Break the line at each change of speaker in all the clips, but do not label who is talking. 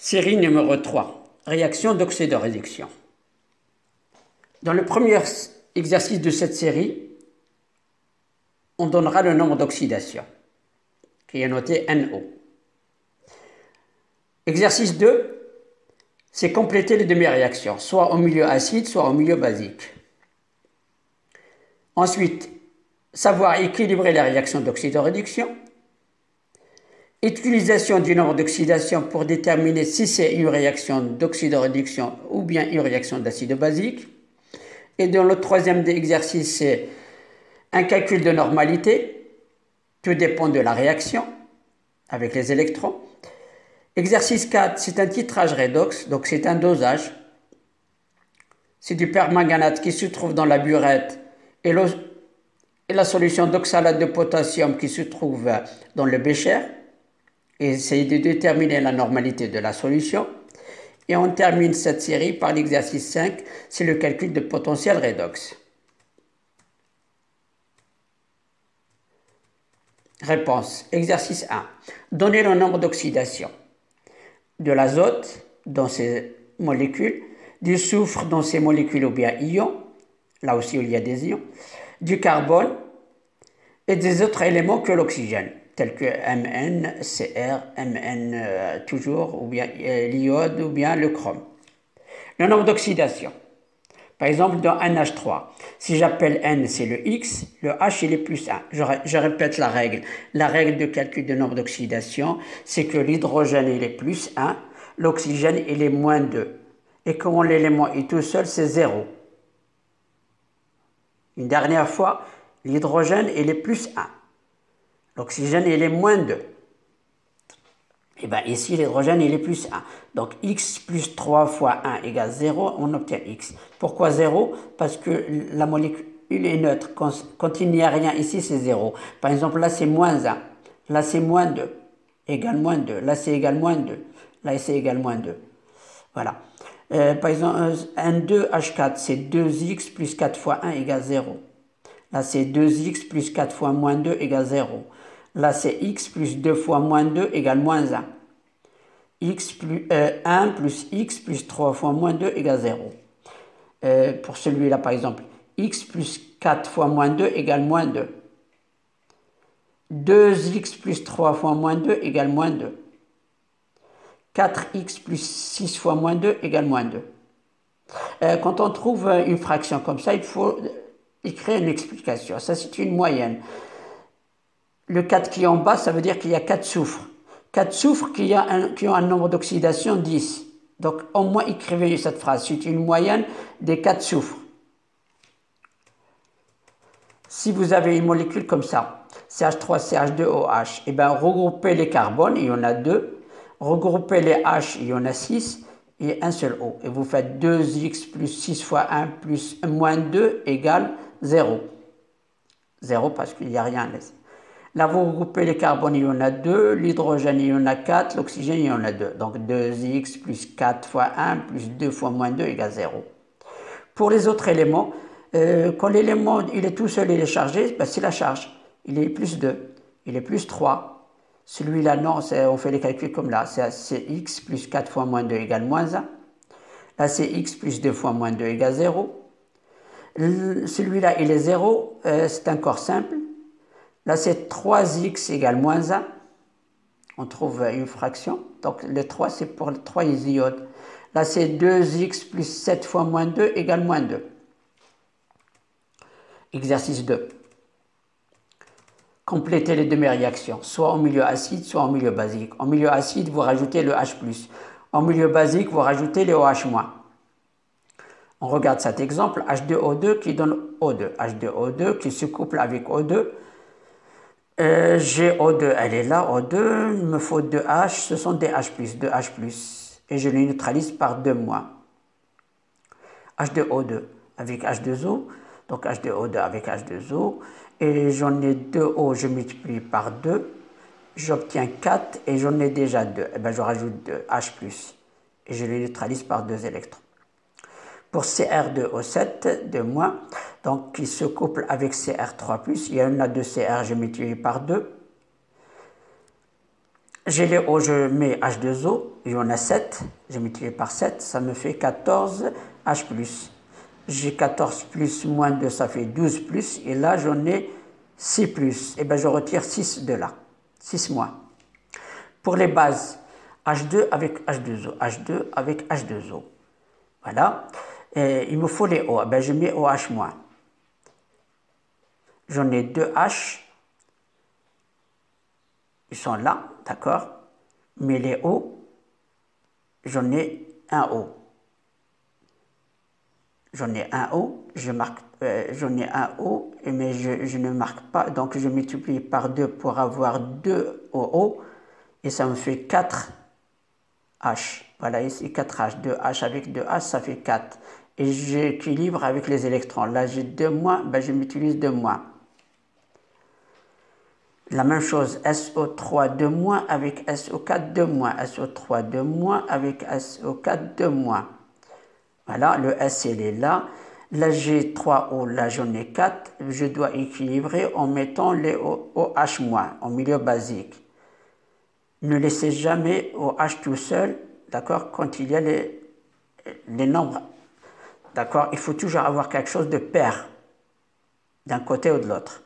Série numéro 3, réaction d'oxydoréduction. Dans le premier exercice de cette série, on donnera le nombre d'oxydation, qui est noté NO. Exercice 2, c'est compléter les demi-réactions, soit au milieu acide, soit au milieu basique. Ensuite, savoir équilibrer la réaction d'oxydoréduction. Utilisation du nombre d'oxydation pour déterminer si c'est une réaction d'oxydoréduction ou bien une réaction d'acide basique. Et dans le troisième exercice, c'est un calcul de normalité. Tout dépend de la réaction avec les électrons. Exercice 4, c'est un titrage redox, donc c'est un dosage. C'est du permanganate qui se trouve dans la burette et la solution d'oxalate de potassium qui se trouve dans le bécher. Et essayer de déterminer la normalité de la solution. Et on termine cette série par l'exercice 5, c'est le calcul de potentiel redox. Réponse. Exercice 1. Donner le nombre d'oxydation de l'azote dans ces molécules, du soufre dans ces molécules ou bien ions, là aussi il y a des ions, du carbone et des autres éléments que l'oxygène, tels que Mn, Cr, Mn toujours, ou bien l'iode, ou bien le chrome. Le nombre d'oxydation. Par exemple, dans NH3, si j'appelle N, c'est le X, le H, il est plus 1. Je répète la règle. La règle de calcul de nombre d'oxydation, c'est que l'hydrogène, il est plus 1, l'oxygène, il est moins 2. Et quand l'élément est tout seul, c'est 0. Une dernière fois, l'hydrogène, il est plus 1. L'oxygène, il est moins 2. Et bien ici, l'hydrogène, il est plus 1. Donc X plus 3 fois 1 égale 0, on obtient X. Pourquoi 0? Parce que la molécule est neutre. Quand il n'y a rien ici, c'est 0. Par exemple, là, c'est moins 1. Là, c'est moins 2. Égale moins 2. Là, c'est égal moins 2. Là, c'est égal moins 2. Voilà. Par exemple, N2H4, c'est 2X plus 4 fois 1 égale 0. Là, c'est 2x plus 4 fois moins 2 égale 0. Là, c'est x plus 2 fois moins 2 égale moins 1. 1 plus x plus 3 fois moins 2 égale 0. Pour celui-là, par exemple, x plus 4 fois moins 2 égale moins 2. 2x plus 3 fois moins 2 égale moins 2. 4x plus 6 fois moins 2 égale moins 2. Quand on trouve une fraction comme ça, il faut écrire une explication. Ça, c'est une moyenne. Le 4 qui est en bas, ça veut dire qu'il y a 4 soufres. 4 soufres qui ont un nombre d'oxydation 10. Donc, au moins, écrivez cette phrase. C'est une moyenne des 4 soufres. Si vous avez une molécule comme ça, CH3, CH2OH, et bien, regroupez les carbones, il y en a 2. Regroupez les H, il y en a 6. Et un seul O. Et vous faites 2x plus 6 fois 1 plus moins 2 égale 0. 0 parce qu'il n'y a rien là. Là, vous regroupez les carbones, il y en a 2, l'hydrogène, il y en a 4, l'oxygène, il y en a 2. Donc 2x plus 4 fois 1 plus 2 fois moins 2 égale 0. Pour les autres éléments, quand l'élément il est tout seul, il est chargé, ben c'est la charge. Il est plus 2, il est plus 3. Celui-là, non, on fait les calculs comme là. C'est x plus 4 fois moins 2 égale moins 1. Là, c'est x plus 2 fois moins 2 égale 0. Celui-là, il est 0. C'est encore simple. Là, c'est 3x égale moins 1. On trouve une fraction. Donc, le 3, c'est pour le 3 iodes. Là, c'est 2x plus 7 fois moins 2 égale moins 2. Exercice 2. Complétez les demi-réactions, soit en milieu acide, soit en milieu basique. En milieu acide, vous rajoutez le H+. En milieu basique, vous rajoutez le OH-. On regarde cet exemple, H2O2 qui donne O2. H2O2 qui se couple avec O2. J'ai O2, elle est là, O2, il me faut 2H, ce sont des H+, 2H+. Et je les neutralise par 2-. H2O2 avec H2O, donc H2O2 avec H2O. Et j'en ai 2O, je multiplie par 2, j'obtiens 4 et j'en ai déjà 2. Et bien je rajoute 2 H+, et je les neutralise par 2 électrons. Pour Cr2O7, 2-, donc qui se couple avec Cr3+, il y en a 2 Cr, je multiplie par 2. J'ai les O, je mets H2O, il y en a 7, j'ai multiplié par 7, ça me fait 14 H+. J'ai 14 plus moins 2, ça fait 12 plus, et là j'en ai 6 plus, et bien je retire 6 de là, 6 moins. Pour les bases, H2 avec H2O, H2 avec H2O, voilà, et il me faut les O, ben je mets OH-. J'en ai 2 H, ils sont là, d'accord, mais les O, j'en ai un O. J'en ai un O, j'en ai un O, mais je ne marque pas, donc je multiplie par 2 pour avoir 2 OO, et ça me fait 4 H. Voilà, ici 4 H, 2 H avec 2 H, ça fait 4. Et j'équilibre avec les électrons. Là, j'ai 2 moins, ben, je m'utilise 2 moins. La même chose, SO3 2 moins avec SO4 2 moins, SO3 2 moins avec SO4 2 moins. Voilà, le S, il est là. Là, j'ai 3O, là, j'en ai 4. Je dois équilibrer en mettant les OH-, en milieu basique. Ne laissez jamais OH tout seul, d'accord, quand il y a les nombres. D'accord, il faut toujours avoir quelque chose de pair, d'un côté ou de l'autre.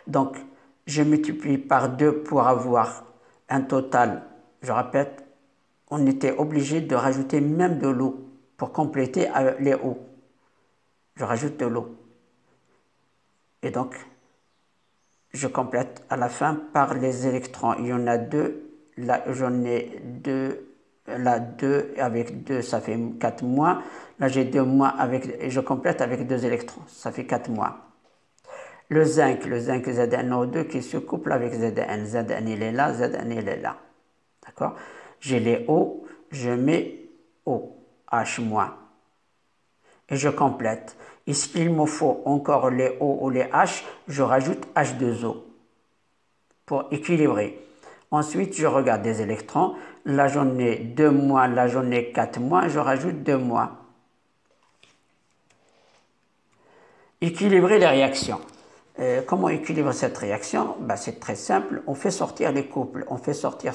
Donc, je multiplie par 2 pour avoir un total. Je répète, on était obligé de rajouter même de l'eau pour compléter les O. Je rajoute de l'eau. Et donc, je complète à la fin par les électrons. Il y en a 2. Là, j'en ai 2. Là, 2 avec 2, ça fait 4 moins. Là, j'ai 2 moins et je complète avec 2 électrons. Ça fait 4 moins. Le zinc Zn2 qui se couple avec Zn. Zn, il est là, Zn, il est là. D'accord? J'ai les O, je mets O, H-. Et je complète. Et s'il me faut encore les O ou les H, je rajoute H2O pour équilibrer. Ensuite, je regarde des électrons. Là, j'en ai 2 moins, là, j'en ai 4 moins, je rajoute 2 moins. Équilibrer les réactions. Comment équilibrer cette réaction? Ben, c'est très simple, on fait sortir les couples, on fait sortir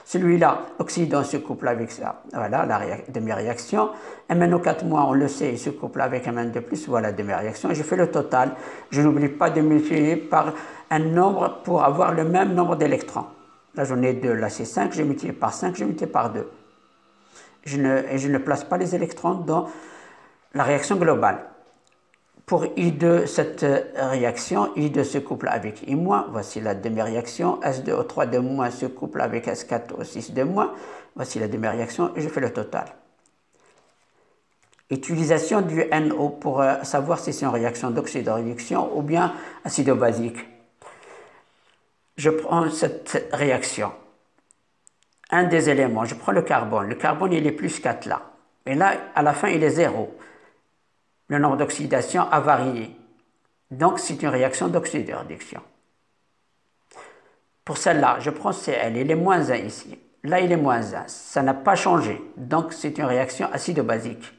celui-là, oxydant se couple avec ça, voilà la demi-réaction. MnO4-, on le sait, il se couple avec Mn2+, voilà la demi-réaction, et je fais le total. Je n'oublie pas de multiplier par un nombre pour avoir le même nombre d'électrons. Là j'en ai 2, là c'est 5, je multiplie par 5, je multiplie par 2. Et je ne place pas les électrons dans la réaction globale. Pour I2, cette réaction, I2 se couple avec I-, voici la demi-réaction, S2O3 2- se couple avec S4O6 2-, voici la demi-réaction, et je fais le total. Utilisation du NO pour savoir si c'est une réaction d'oxydoréduction ou bien acido-basique. Je prends cette réaction, un des éléments, je prends le carbone il est plus 4 là, et là, à la fin, il est 0. Le nombre d'oxydation a varié. Donc, c'est une réaction d'oxydoréduction. Pour celle-là, je prends Cl, il est moins 1 ici. Là, il est moins 1. Ça n'a pas changé. Donc, c'est une réaction acido-basique.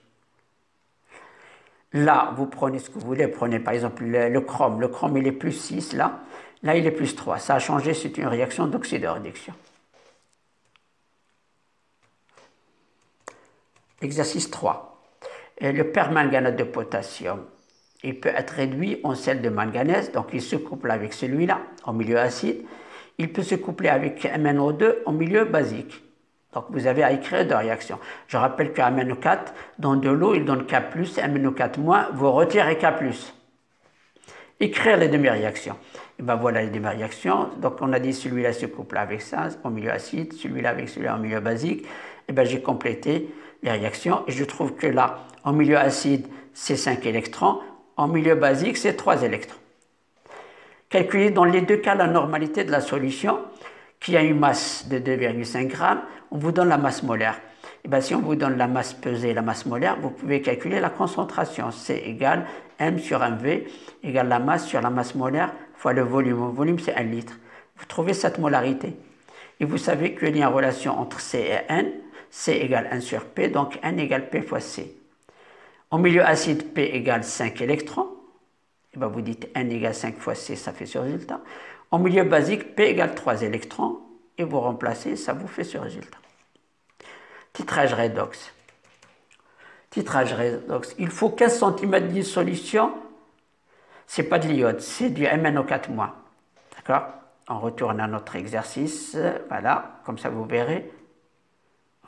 Là, vous prenez ce que vous voulez. Prenez par exemple le chrome. Le chrome, il est plus 6 là. Là, il est plus 3. Ça a changé, c'est une réaction d'oxydoréduction. Exercice 3. Le permanganate de potassium, il peut être réduit en sel de manganèse, donc il se couple avec celui-là en milieu acide. Il peut se coupler avec MnO2 en milieu basique. Donc vous avez à écrire deux réactions. Je rappelle que MnO4, dans de l'eau, il donne K+, MnO4-, vous retirez K+. Écrire les demi-réactions. Et bien voilà les demi-réactions. Donc on a dit celui-là se couple avec ça en milieu acide, celui-là avec celui-là en milieu basique. Et bien j'ai complété les réactions et je trouve que là, en milieu acide, c'est 5 électrons, en milieu basique, c'est 3 électrons. Calculez dans les deux cas la normalité de la solution, qui a une masse de 2,5 g, on vous donne la masse molaire. Et bien, si on vous donne la masse pesée et la masse molaire, vous pouvez calculer la concentration. C égale M sur mV égale la masse sur la masse molaire fois le volume. Le volume, c'est 1 litre. Vous trouvez cette molarité. Et vous savez qu'il y a une relation entre C et N. C égale 1 sur P, donc N égale P fois C. En milieu acide, P égale 5 électrons. Et bien vous dites N égale 5 fois C, ça fait ce résultat. En milieu basique, P égale 3 électrons. et vous remplacez, ça vous fait ce résultat. Titrage redox. Titrage redox. Il faut 15 cm d'une solution. Ce n'est pas de l'iode, c'est du MnO4-. D'accord? On retourne à notre exercice. Voilà, comme ça vous verrez.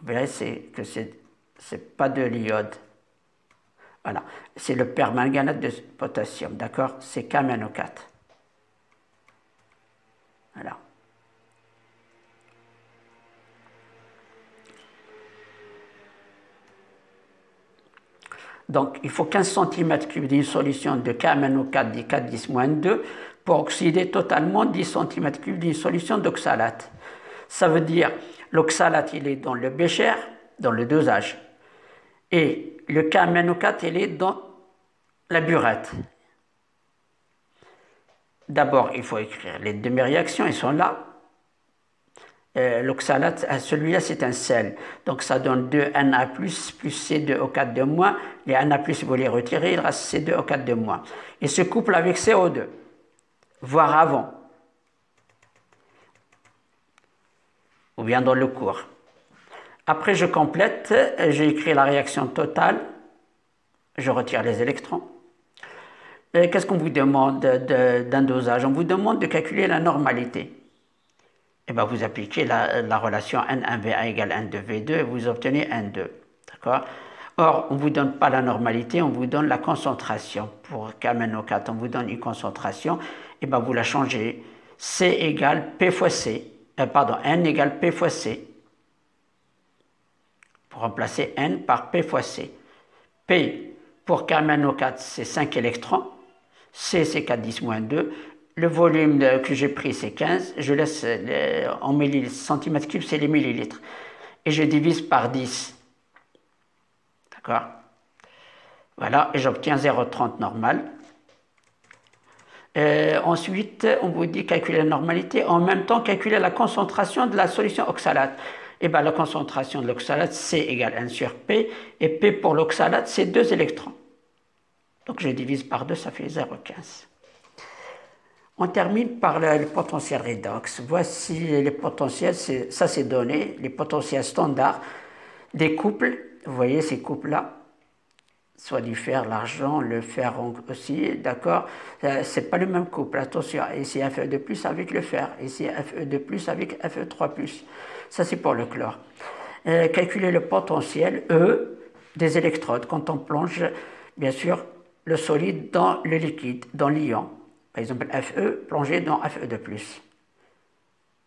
Vous verrez que c'est pas de l'iode. Voilà, c'est le permanganate de potassium. D'accord? C'est KMnO4. Voilà. Donc, il faut 15 cm3 d'une solution de KMnO4 dit 4,10-2 pour oxyder totalement 10 cm3 d'une solution d'oxalate. Ça veut dire l'oxalate, il est dans le bécher, dans le dosage. Et le KMnO4, il est dans la burette. D'abord, il faut écrire les demi-réactions, ils sont là. L'oxalate, celui-là, c'est un sel. Donc, ça donne 2Na+, plus C2O4 de moins. Les Na+, vous les retirez, il reste C2O4 de moins. Il se couple avec CO2, voire avant. Ou bien dans le cours. Après, je complète, j'ai écrit la réaction totale. Je retire les électrons. Qu'est-ce qu'on vous demande d'un dosage? On vous demande de calculer la normalité. Et bien, vous appliquez la relation N1V1 égale N2V2 et vous obtenez N2. D'accord? Or, on ne vous donne pas la normalité, on vous donne la concentration. Pour KMnO4, on vous donne une concentration, et bien vous la changez. C égale P fois C. N égale P fois C. Pour remplacer N par P fois C. P pour KMnO4, c'est 5 électrons. C, c'est 4,10-2. Le volume que j'ai pris, c'est 15. Je laisse en centimètres cubes, c'est les millilitres. Et je divise par 10. D'accord? Voilà, et j'obtiens 0,30 normal. Ensuite, on vous dit calculer la normalité. En même temps, calculer la concentration de la solution oxalate. Et bien, la concentration de l'oxalate, C égale 1 sur P. Et P pour l'oxalate, c'est 2 électrons. Donc, je divise par 2, ça fait 0,15. On termine par le potentiel redox. Voici les potentiels, ça c'est donné, les potentiels standards des couples. Vous voyez ces couples-là, soit du fer, l'argent, le fer aussi, d'accord? C'est pas le même couple, attention. Ici Fe2+ avec le fer, ici Fe2+ avec Fe3+. Ça c'est pour le chlore. Calculer le potentiel E des électrodes quand on plonge, bien sûr, le solide dans le liquide, dans l'ion. Par exemple, Fe plongé dans Fe2+.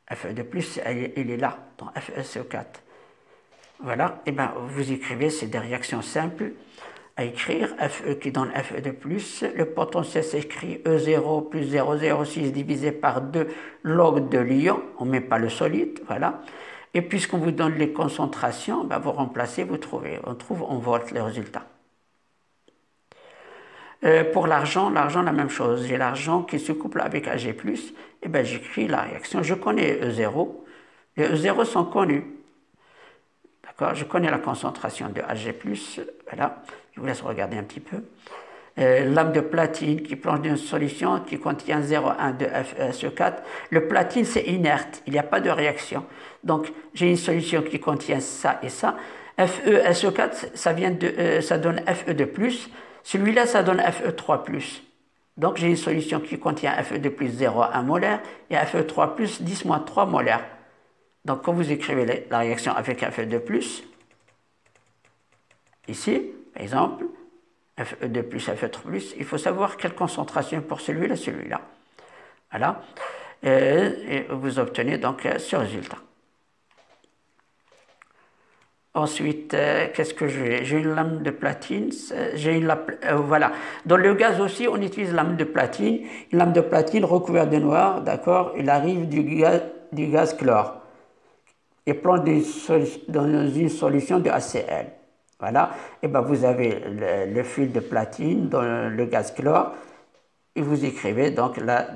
Fe2+, il est là, dans FeSO4. Voilà, et bien vous écrivez, c'est des réactions simples à écrire. Fe qui donne Fe2+, le potentiel s'écrit E0 plus 0,06 divisé par 2 log de l'ion, on ne met pas le solide, voilà. Et puisqu'on vous donne les concentrations, ben vous remplacez, vous trouvez, on vote les résultats. Pour l'argent, la même chose. J'ai l'argent qui se couple avec Ag+, et bien j'écris la réaction. Je connais E0. Les E0 sont connus. D'accord? Je connais la concentration de Ag+. Voilà. Je vous laisse regarder un petit peu. Lame de platine qui plonge dans une solution qui contient 0,1 de FeSO4. Le platine, c'est inerte. Il n'y a pas de réaction. Donc, j'ai une solution qui contient ça et ça. FeSO4, ça donne Fe2+. Celui-là, ça donne Fe3+. Donc, j'ai une solution qui contient Fe2+, 0,1 molaire et Fe3+, 10-3 molaire. Donc, quand vous écrivez la réaction avec Fe2+, ici, par exemple, Fe2+, Fe3+, il faut savoir quelle concentration pour celui-là, celui-là. Voilà. Et vous obtenez donc ce résultat. Ensuite, qu'est-ce que j'ai? J'ai une lame de platine. Voilà. Dans le gaz aussi, on utilise lame de platine. Une lame de platine recouverte de noir, d'accord? Il arrive du gaz chlore. Et plonge dans une solution de HCl. Voilà. Et bien, vous avez le fil de platine dans le gaz chlore. Et vous écrivez donc la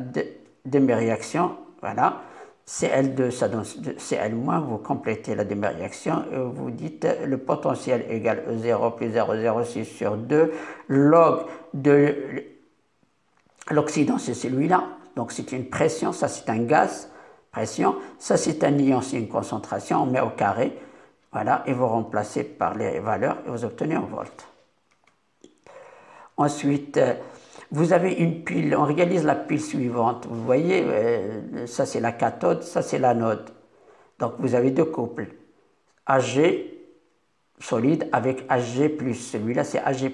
demi-réaction. Voilà. Cl2, ça donne Cl-, vous complétez la demi-réaction et vous dites le potentiel égale E0 plus 0,06 sur 2 log de l'oxydant, c'est celui-là. Donc c'est une pression, ça c'est un gaz, pression. Ça, c'est un ion, c'est une concentration. On met au carré. Voilà, et vous remplacez par les valeurs et vous obtenez un volt. Ensuite, vous avez une pile. On réalise la pile suivante. Vous voyez, ça c'est la cathode, ça c'est l'anode. Donc, vous avez deux couples. Ag solide avec Ag+. Celui-là, c'est Ag+.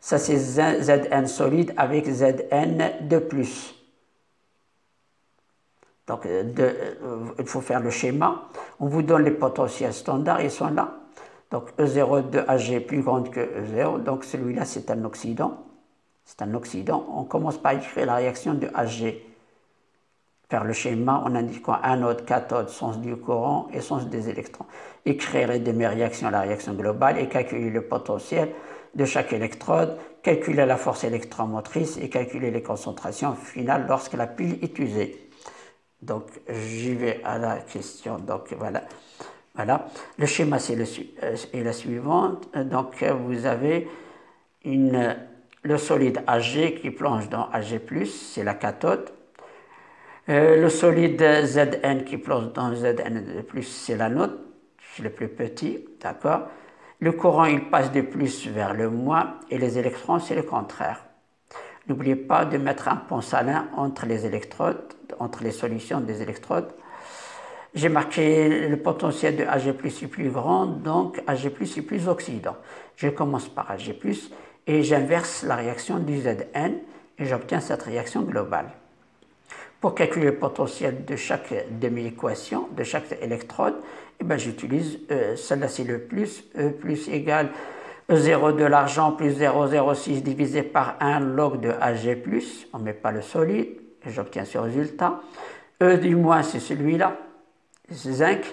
Ça, c'est Zn solide avec Zn2+. Donc, il faut faire le schéma. On vous donne les potentiels standards, ils sont là. Donc, E0 de Ag est plus grande que E0. Donc, celui-là, c'est un oxydant. C'est un oxydant. On commence par écrire la réaction de Ag. Faire le schéma en indiquant anode, cathode, sens du courant et sens des électrons. Écrire les demi-réactions, la réaction globale et calculer le potentiel de chaque électrode, calculer la force électromotrice et calculer les concentrations finales lorsque la pile est usée. Donc, j'y vais à la question. Donc, voilà. Voilà. Le schéma est la suivante. Donc, vous avez le solide Ag qui plonge dans Ag+, c'est la cathode. Le solide Zn qui plonge dans Zn+, c'est l'anode, c'est le plus petit, d'accord. Le courant, il passe de plus vers le moins, et les électrons, c'est le contraire. N'oubliez pas de mettre un pont salin entre les électrodes, entre les solutions des électrodes. J'ai marqué le potentiel de Ag+ est plus grand, donc Ag+ est plus oxydant. Je commence par Ag+, et j'inverse la réaction du Zn, et j'obtiens cette réaction globale. Pour calculer le potentiel de chaque demi-équation, de chaque électrode, eh ben, j'utilise celle-là, c'est le plus, E plus égale E0 de l'argent plus 0,06 divisé par 1 log de Ag+, on ne met pas le solide, et j'obtiens ce résultat. E du moins, c'est celui-là, zinc,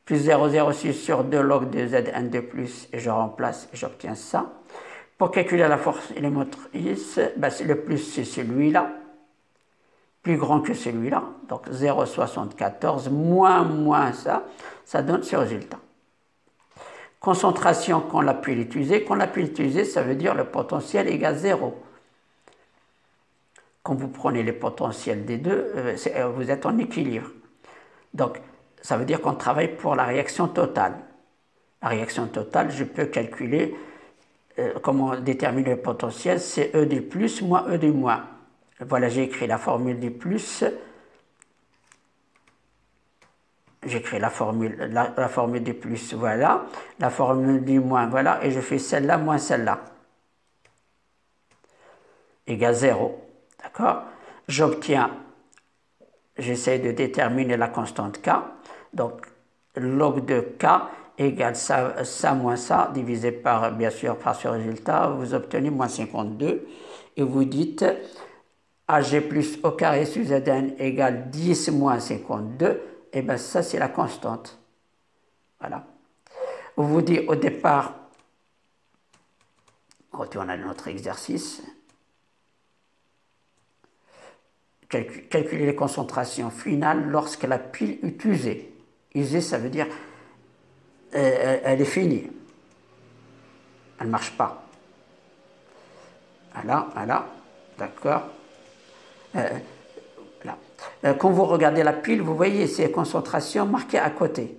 plus 0,06 sur 2 log de Zn2+, et je remplace, et j'obtiens ça. Pour calculer la force électromotrice, ben, le plus, c'est celui-là, plus grand que celui-là, donc 0,74 moins ça donne ce résultat. Concentration quand la pile est usée. Quand la pile est usée, ça veut dire le potentiel égale 0. Quand vous prenez les potentiels des deux, vous êtes en équilibre. Donc, ça veut dire qu'on travaille pour la réaction totale. La réaction totale, je peux calculer comment déterminer le potentiel, c'est E du plus moins E du moins. Voilà, j'ai écrit la formule du plus, j'écris la formule du plus, voilà, la formule du moins, voilà, et je fais celle-là moins celle-là, égale 0, d'accord. J'obtiens, j'essaie de déterminer la constante K, donc log de K égale ça moins ça, divisé par, bien sûr, par ce résultat, vous obtenez moins 52, et vous dites Ag plus au carré sur Zn égale 10 moins 52, et bien ça c'est la constante. Voilà. On vous dit au départ, retourne à notre exercice, calculer les concentrations finales lorsque la pile est usée. Usée, ça veut dire elle est finie. Elle ne marche pas. Voilà, d'accord. Quand vous regardez la pile, vous voyez ces concentrations marquées à côté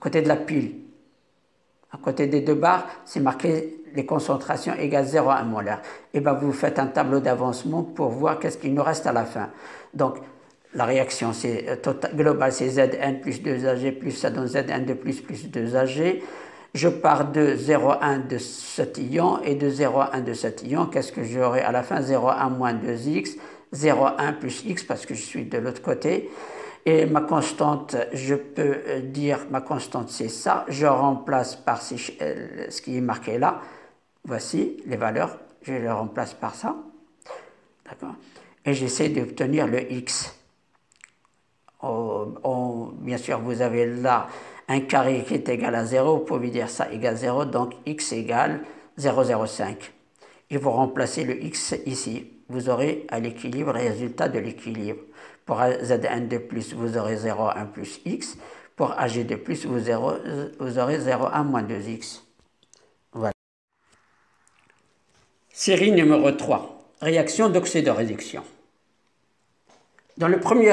de la pile. À côté des deux barres, c'est marqué les concentrations égale 0,1 molaire. Et bien vous faites un tableau d'avancement pour voir qu'est-ce qu'il nous reste à la fin. Donc la réaction globale, c'est Zn plus 2Ag plus ça donne Zn2 plus 2Ag. Je pars de 0,1 de cet ion et de 0,1 de cet ion. Qu'est-ce que j'aurai à la fin? 0,1 moins 2x, 0,1 plus x parce que je suis de l'autre côté. Et ma constante, je peux dire ma constante c'est ça. Je remplace par ce qui est marqué là. Voici les valeurs. Je les remplace par ça. D'accord. Et j'essaie d'obtenir le x. Bien sûr, vous avez là un carré qui est égal à 0, vous pouvez dire ça égale 0, donc x égale 0,05. Et vous remplacez le x ici. Vous aurez à l'équilibre le résultat de l'équilibre. Pour Zn2+, vous aurez 0,1 plus x. Pour Ag2+, vous aurez 0,1 moins 2x. Voilà. Série numéro 3. Réaction d'oxydoréduction. Dans le premier